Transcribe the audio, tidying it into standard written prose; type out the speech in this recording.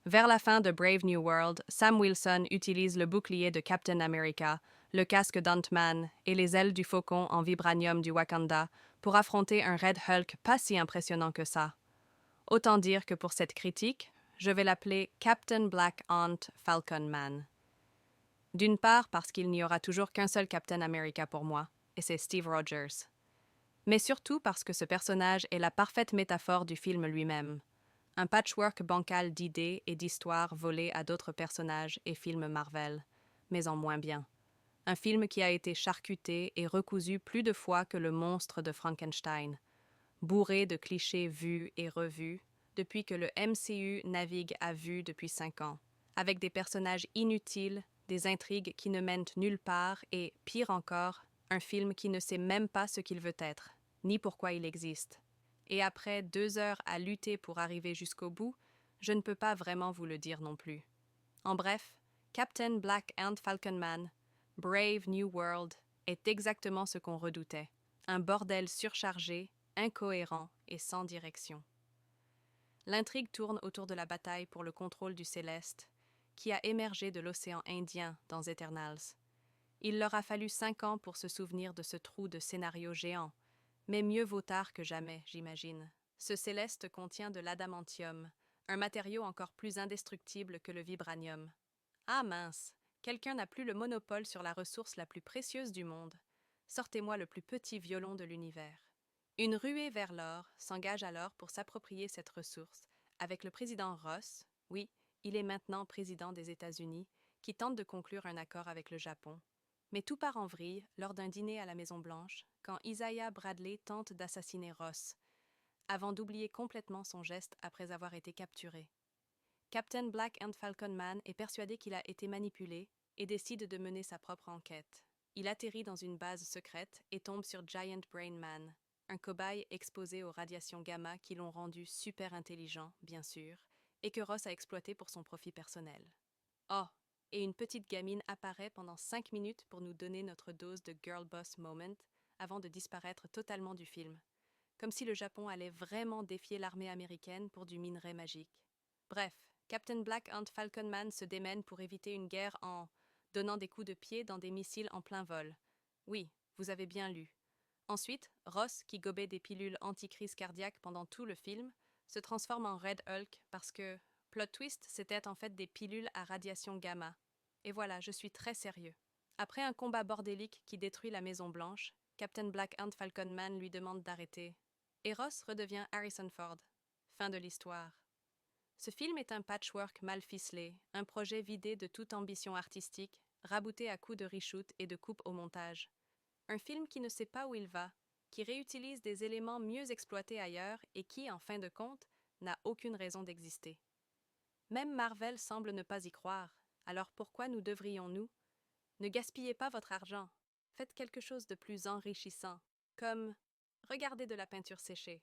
Vers la fin de Brave New World, Sam Wilson utilise le bouclier de Captain America, le casque d'Ant-Man et les ailes du faucon en vibranium du Wakanda pour affronter un Red Hulk pas si impressionnant que ça. Autant dire que pour cette critique, je vais l'appeler Captain Black Ant Falcon Man. D'une part parce qu'il n'y aura toujours qu'un seul Captain America pour moi, et c'est Steve Rogers. Mais surtout parce que ce personnage est la parfaite métaphore du film lui-même. Un patchwork bancal d'idées et d'histoires volées à d'autres personnages et films Marvel, mais en moins bien. Un film qui a été charcuté et recousu plus de fois que le monstre de Frankenstein, bourré de clichés vus et revus, depuis que le MCU navigue à vue depuis 5 ans, avec des personnages inutiles, des intrigues qui ne mènent nulle part et, pire encore, un film qui ne sait même pas ce qu'il veut être, ni pourquoi il existe. Et après 2 heures à lutter pour arriver jusqu'au bout, je ne peux pas vraiment vous le dire non plus. En bref, Captain Black Ant Falcon Man, Brave New World, est exactement ce qu'on redoutait. Un bordel surchargé, incohérent et sans direction. L'intrigue tourne autour de la bataille pour le contrôle du Céleste, qui a émergé de l'océan Indien dans Eternals. Il leur a fallu 5 ans pour se souvenir de ce trou de scénario géant, mais mieux vaut tard que jamais, j'imagine. Ce Céleste contient de l'adamantium, un matériau encore plus indestructible que le vibranium. Ah mince, quelqu'un n'a plus le monopole sur la ressource la plus précieuse du monde. Sortez-moi le plus petit violon de l'univers. Une ruée vers l'or s'engage alors pour s'approprier cette ressource, avec le président Ross, oui, il est maintenant président des États-Unis, qui tente de conclure un accord avec le Japon. Mais tout part en vrille lors d'un dîner à la Maison-Blanche, quand Isaiah Bradley tente d'assassiner Ross, avant d'oublier complètement son geste après avoir été capturé. Captain Black Ant Falcon Man est persuadé qu'il a été manipulé et décide de mener sa propre enquête. Il atterrit dans une base secrète et tombe sur Giant Brain Man, un cobaye exposé aux radiations gamma qui l'ont rendu super intelligent, bien sûr, et que Ross a exploité pour son profit personnel. Oh, et une petite gamine apparaît pendant 5 minutes pour nous donner notre dose de Girl Boss Moment avant de disparaître totalement du film. Comme si le Japon allait vraiment défier l'armée américaine pour du minerai magique. Bref, Captain Black Ant Falcon Man se démène pour éviter une guerre en donnant des coups de pied dans des missiles en plein vol. Oui, vous avez bien lu. Ensuite, Ross, qui gobait des pilules anti-crise cardiaque pendant tout le film, se transforme en Red Hulk parce que, plot twist, c'était en fait des pilules à radiation gamma. Et voilà, je suis très sérieux. Après un combat bordélique qui détruit la Maison Blanche, Captain Black Ant Falcon Man lui demande d'arrêter. Et Ross redevient Harrison Ford. Fin de l'histoire. Ce film est un patchwork mal ficelé, un projet vidé de toute ambition artistique, rabouté à coups de reshoot et de coupe au montage. Un film qui ne sait pas où il va, qui réutilise des éléments mieux exploités ailleurs et qui, en fin de compte, n'a aucune raison d'exister. Même Marvel semble ne pas y croire, alors pourquoi nous devrions-nous? Ne gaspillez pas votre argent, faites quelque chose de plus enrichissant, comme regardez de la peinture séchée.